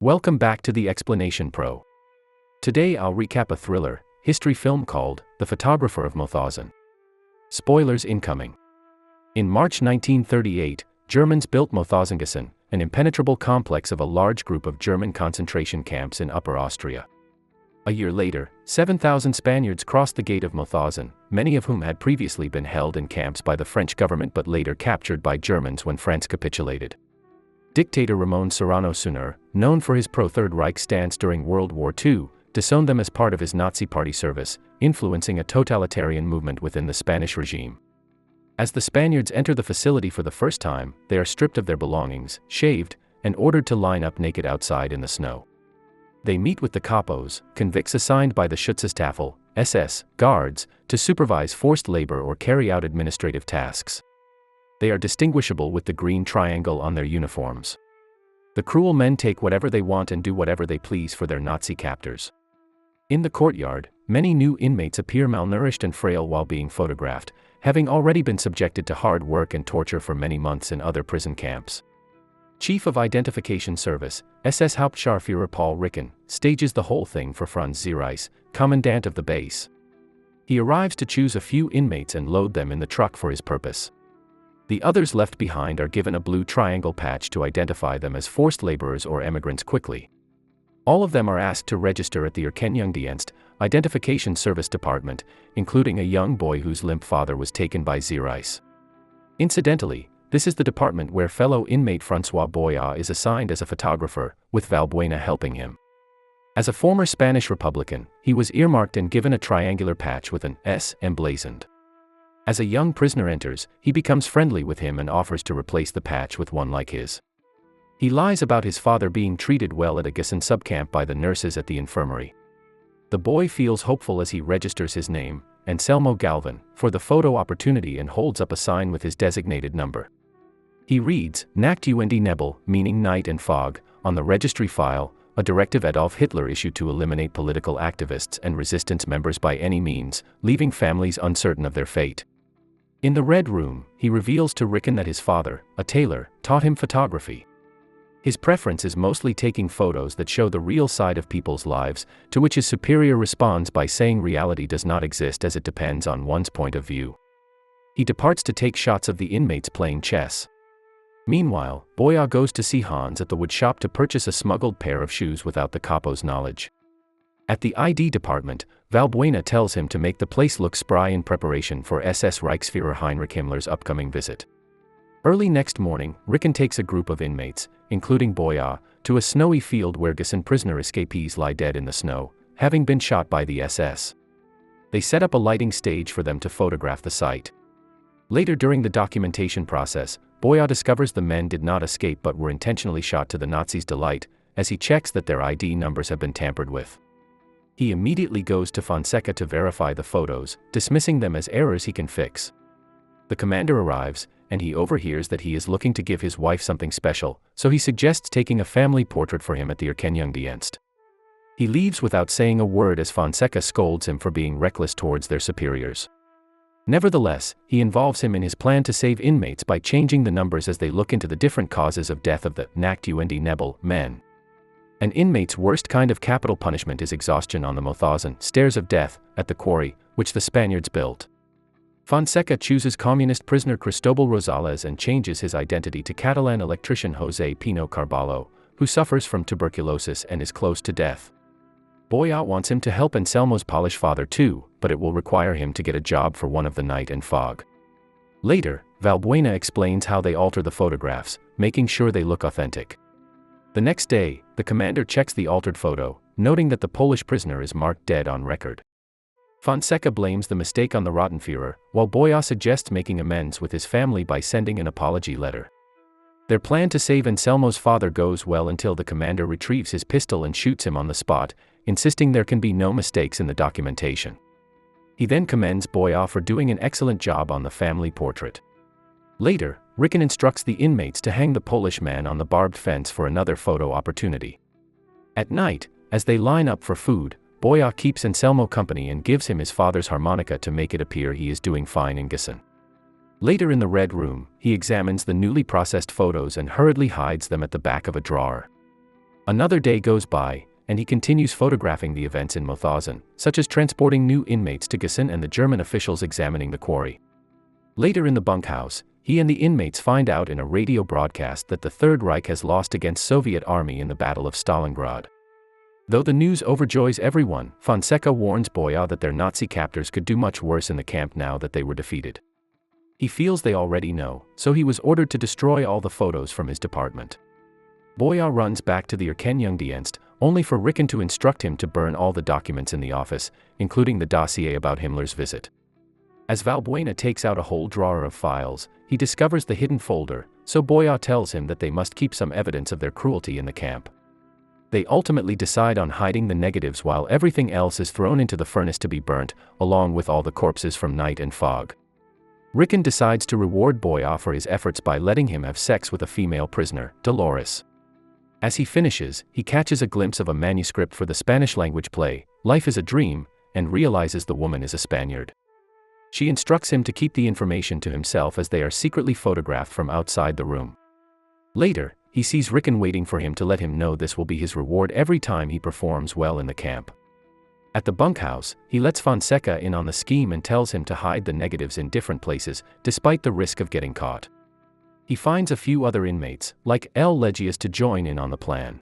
Welcome back to the Explanation Pro. Today I'll recap a thriller, history film called The Photographer of Mauthausen. Spoilers incoming. In March 1938, Germans built Mauthausen, an impenetrable complex of a large group of German concentration camps in Upper Austria. A year later, 7,000 Spaniards crossed the gate of Mauthausen, many of whom had previously been held in camps by the French government but later captured by Germans when France capitulated. Dictator Ramon Serrano Suñer, known for his pro-Third Reich stance during World War II, disowned them as part of his Nazi Party service, influencing a totalitarian movement within the Spanish regime. As the Spaniards enter the facility for the first time, they are stripped of their belongings, shaved, and ordered to line up naked outside in the snow. They meet with the capos, convicts assigned by the Schutzstaffel, SS, guards, to supervise forced labor or carry out administrative tasks. They are distinguishable with the green triangle on their uniforms. The cruel men take whatever they want and do whatever they please for their Nazi captors. In the courtyard, many new inmates appear malnourished and frail while being photographed, having already been subjected to hard work and torture for many months in other prison camps. Chief of Identification Service, SS Hauptscharführer Paul Ricken, stages the whole thing for Franz Zierreis, commandant of the base. He arrives to choose a few inmates and load them in the truck for his purpose. The others left behind are given a blue triangle patch to identify them as forced laborers or emigrants quickly. All of them are asked to register at the Erkennungsdienst, Identification Service Department, including a young boy whose limp father was taken by Zierreis. Incidentally, this is the department where fellow inmate François Boyat is assigned as a photographer, with Valbuena helping him. As a former Spanish Republican, he was earmarked and given a triangular patch with an S emblazoned. As a young prisoner enters, he becomes friendly with him and offers to replace the patch with one like his. He lies about his father being treated well at a Gießen subcamp by the nurses at the infirmary. The boy feels hopeful as he registers his name, Anselmo Galvin, for the photo opportunity and holds up a sign with his designated number. He reads, Nacht und Nebel, meaning night and fog, on the registry file, a directive Adolf Hitler issued to eliminate political activists and resistance members by any means, leaving families uncertain of their fate. In the Red Room, he reveals to Ricken that his father, a tailor, taught him photography. His preference is mostly taking photos that show the real side of people's lives, to which his superior responds by saying reality does not exist as it depends on one's point of view. He departs to take shots of the inmates playing chess. Meanwhile, Boyat goes to see Hans at the wood shop to purchase a smuggled pair of shoes without the capo's knowledge. At the ID department, Valbuena tells him to make the place look spry in preparation for SS Reichsführer Heinrich Himmler's upcoming visit. Early next morning, Ricken takes a group of inmates, including Boyat, to a snowy field where Gießen prisoner escapees lie dead in the snow, having been shot by the SS. They set up a lighting stage for them to photograph the site. Later during the documentation process, Boyat discovers the men did not escape but were intentionally shot to the Nazis' delight, as he checks that their ID numbers have been tampered with. He immediately goes to Fonseca to verify the photos, dismissing them as errors he can fix. The commander arrives, and he overhears that he is looking to give his wife something special, so he suggests taking a family portrait for him at the Erkennungsdienst. He leaves without saying a word as Fonseca scolds him for being reckless towards their superiors. Nevertheless, he involves him in his plan to save inmates by changing the numbers as they look into the different causes of death of the Nacht und Nebel men. An inmate's worst kind of capital punishment is exhaustion on the Mauthausen stairs of death, at the quarry, which the Spaniards built. Fonseca chooses communist prisoner Cristobal Rosales and changes his identity to Catalan electrician José Pino Carballo, who suffers from tuberculosis and is close to death. Boyat wants him to help Anselmo's Polish father too, but it will require him to get a job for one of the night and fog. Later, Valbuena explains how they alter the photographs, making sure they look authentic. The next day, the commander checks the altered photo, noting that the Polish prisoner is marked dead on record. Fonseca blames the mistake on the Rottenführer, while Boyat suggests making amends with his family by sending an apology letter. Their plan to save Anselmo's father goes well until the commander retrieves his pistol and shoots him on the spot, insisting there can be no mistakes in the documentation. He then commends Boyat for doing an excellent job on the family portrait. Later, Ricken instructs the inmates to hang the Polish man on the barbed fence for another photo opportunity. At night, as they line up for food, Boyat keeps Anselmo company and gives him his father's harmonica to make it appear he is doing fine in Gießen. Later in the Red Room, he examines the newly processed photos and hurriedly hides them at the back of a drawer. Another day goes by, and he continues photographing the events in Mauthausen, such as transporting new inmates to Gießen and the German officials examining the quarry. Later in the bunkhouse, he and the inmates find out in a radio broadcast that the Third Reich has lost against Soviet army in the Battle of Stalingrad. Though the news overjoys everyone, Fonseca warns Boya that their Nazi captors could do much worse in the camp now that they were defeated. He feels they already know, so he was ordered to destroy all the photos from his department. Boya runs back to the Erkennungsdienst, only for Ricken to instruct him to burn all the documents in the office, including the dossier about Himmler's visit. As Valbuena takes out a whole drawer of files, he discovers the hidden folder, so Boya tells him that they must keep some evidence of their cruelty in the camp. They ultimately decide on hiding the negatives while everything else is thrown into the furnace to be burnt, along with all the corpses from Night and Fog. Ricken decides to reward Boya for his efforts by letting him have sex with a female prisoner, Dolores. As he finishes, he catches a glimpse of a manuscript for the Spanish-language play, Life is a Dream, and realizes the woman is a Spaniard. She instructs him to keep the information to himself as they are secretly photographed from outside the room. Later, he sees Ricken waiting for him to let him know this will be his reward every time he performs well in the camp. At the bunkhouse, he lets Fonseca in on the scheme and tells him to hide the negatives in different places, despite the risk of getting caught. He finds a few other inmates, like L. Legius, to join in on the plan.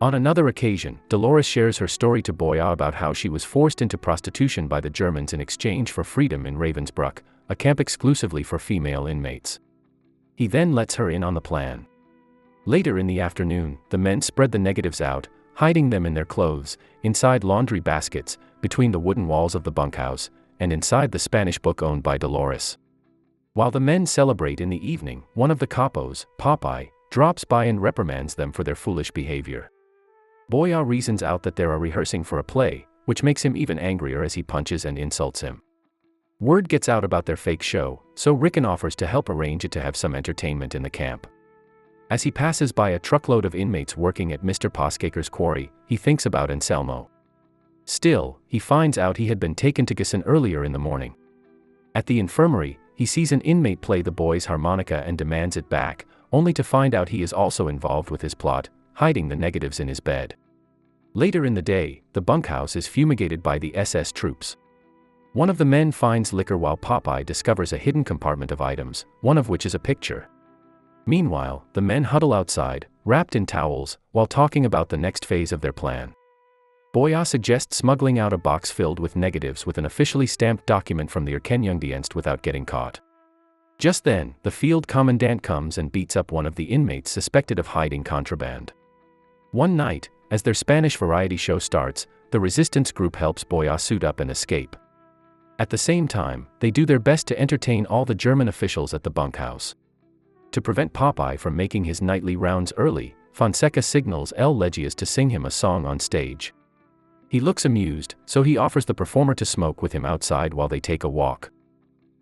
On another occasion, Dolores shares her story to Boya about how she was forced into prostitution by the Germans in exchange for freedom in Ravensbrück, a camp exclusively for female inmates. He then lets her in on the plan. Later in the afternoon, the men spread the negatives out, hiding them in their clothes, inside laundry baskets, between the wooden walls of the bunkhouse, and inside the Spanish book owned by Dolores. While the men celebrate in the evening, one of the capos, Popeye, drops by and reprimands them for their foolish behavior. Boya reasons out that they are rehearsing for a play, which makes him even angrier as he punches and insults him. Word gets out about their fake show, so Ricken offers to help arrange it to have some entertainment in the camp. As he passes by a truckload of inmates working at Mr. Poscaker's quarry, he thinks about Anselmo. Still, he finds out he had been taken to Gießen earlier in the morning. At the infirmary, he sees an inmate play the boy's harmonica and demands it back, only to find out he is also involved with his plot, hiding the negatives in his bed. Later in the day, the bunkhouse is fumigated by the SS troops. One of the men finds liquor while Popeye discovers a hidden compartment of items, one of which is a picture. Meanwhile, the men huddle outside, wrapped in towels, while talking about the next phase of their plan. Boya suggests smuggling out a box filled with negatives with an officially stamped document from the Erkennungsdienst without getting caught. Just then, the field commandant comes and beats up one of the inmates suspected of hiding contraband. One night, as their Spanish variety show starts, the resistance group helps Boya suit up and escape. At the same time, they do their best to entertain all the German officials at the bunkhouse. To prevent Popeye from making his nightly rounds early, Fonseca signals L. Legius to sing him a song on stage. He looks amused, so he offers the performer to smoke with him outside while they take a walk.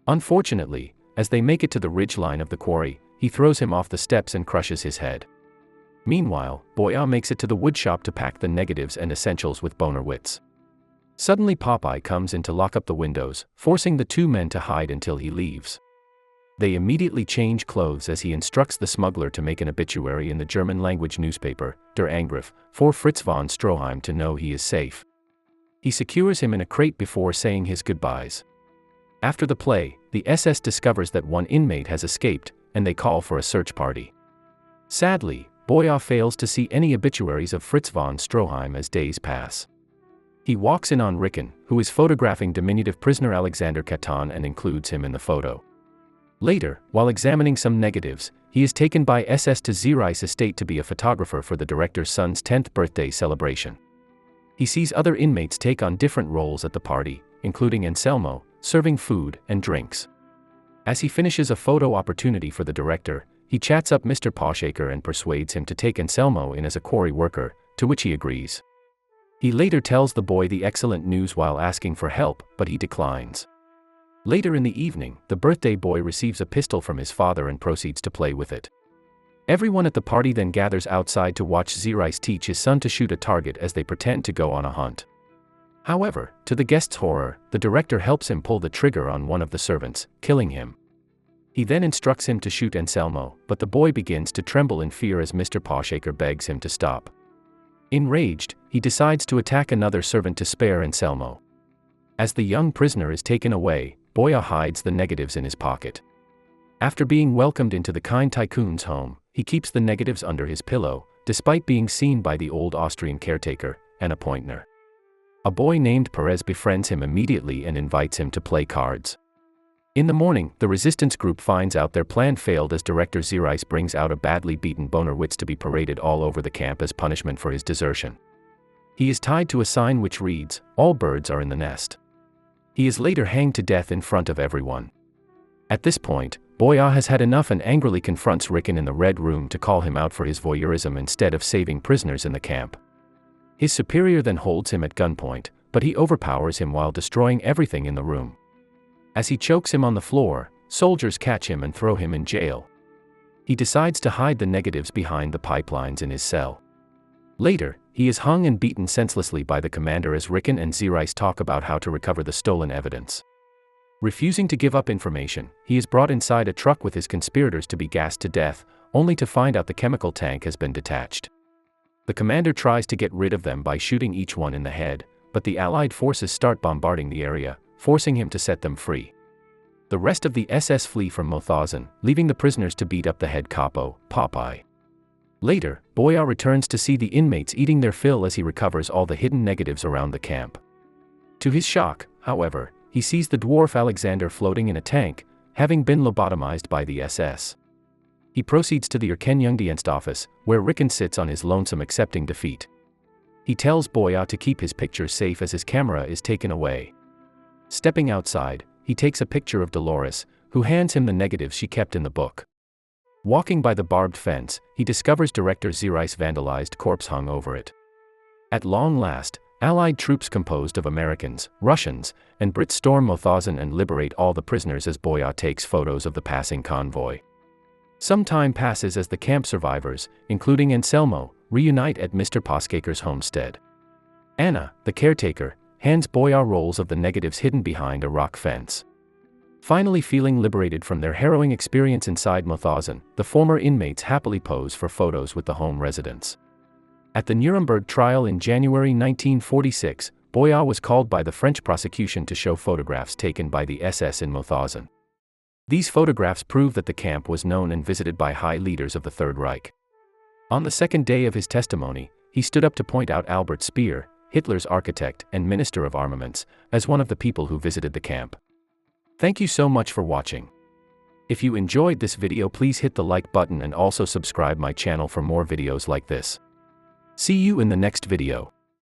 Unfortunately, as they make it to the ridge line of the quarry, he throws him off the steps and crushes his head. Meanwhile, Boya makes it to the woodshop to pack the negatives and essentials with Bonnerwitz. Suddenly Popeye comes in to lock up the windows, forcing the two men to hide until he leaves. They immediately change clothes as he instructs the smuggler to make an obituary in the German-language newspaper, Der Angriff, for Fritz von Stroheim to know he is safe. He secures him in a crate before saying his goodbyes. After the play, the SS discovers that one inmate has escaped, and they call for a search party. Sadly, Boya fails to see any obituaries of Fritz von Stroheim as days pass. He walks in on Ricken, who is photographing diminutive prisoner Alexander Caton, and includes him in the photo. Later, while examining some negatives, he is taken by SS to Zierreis estate to be a photographer for the director's son's 10th birthday celebration. He sees other inmates take on different roles at the party, including Anselmo, serving food and drinks. As he finishes a photo opportunity for the director, he chats up Mr. Poscaker and persuades him to take Anselmo in as a quarry worker, to which he agrees. He later tells the boy the excellent news while asking for help, but he declines. Later in the evening, the birthday boy receives a pistol from his father and proceeds to play with it. Everyone at the party then gathers outside to watch Zierreis teach his son to shoot a target as they pretend to go on a hunt. However, to the guest's horror, the director helps him pull the trigger on one of the servants, killing him. He then instructs him to shoot Anselmo, but the boy begins to tremble in fear as Mr. Poscaker begs him to stop. Enraged, he decides to attack another servant to spare Anselmo. As the young prisoner is taken away, Boya hides the negatives in his pocket. After being welcomed into the kind tycoon's home, he keeps the negatives under his pillow, despite being seen by the old Austrian caretaker, Anna Pointner. A boy named Perez befriends him immediately and invites him to play cards. In the morning, the resistance group finds out their plan failed as Director Zereis brings out a badly beaten Bonnerwitz to be paraded all over the camp as punishment for his desertion. He is tied to a sign which reads, "All birds are in the nest." He is later hanged to death in front of everyone. At this point, Boya has had enough and angrily confronts Ricken in the Red Room to call him out for his voyeurism instead of saving prisoners in the camp. His superior then holds him at gunpoint, but he overpowers him while destroying everything in the room. As he chokes him on the floor, soldiers catch him and throw him in jail. He decides to hide the negatives behind the pipelines in his cell. Later, he is hung and beaten senselessly by the commander as Ricken and Zereis talk about how to recover the stolen evidence. Refusing to give up information, he is brought inside a truck with his conspirators to be gassed to death, only to find out the chemical tank has been detached. The commander tries to get rid of them by shooting each one in the head, but the Allied forces start bombarding the area, forcing him to set them free. The rest of the SS flee from Mauthausen, leaving the prisoners to beat up the head capo, Popeye. Later, Boya returns to see the inmates eating their fill as he recovers all the hidden negatives around the camp. To his shock, however, he sees the dwarf Alexander floating in a tank, having been lobotomized by the SS. He proceeds to the Erkennungsdienst office, where Ricken sits on his lonesome accepting defeat. He tells Boya to keep his pictures safe as his camera is taken away. Stepping outside, he takes a picture of Dolores, who hands him the negatives she kept in the book. Walking by the barbed fence, he discovers Director Zereis' vandalized corpse hung over it. At long last, Allied troops composed of Americans, Russians, and Brits storm Mauthausen and liberate all the prisoners as Boya takes photos of the passing convoy. Some time passes as the camp survivors, including Anselmo, reunite at Mr. Pascaker's homestead. Anna, the caretaker, hands Boya rolls of the negatives hidden behind a rock fence. Finally feeling liberated from their harrowing experience inside Mauthausen, the former inmates happily pose for photos with the home residents. At the Nuremberg trial in January 1946, Boya was called by the French prosecution to show photographs taken by the SS in Mauthausen. These photographs prove that the camp was known and visited by high leaders of the Third Reich. On the second day of his testimony, he stood up to point out Albert Speer, Hitler's architect and Minister of Armaments, as one of the people who visited the camp. Thank you so much for watching. If you enjoyed this video, please hit the like button and also subscribe my channel for more videos like this. See you in the next video.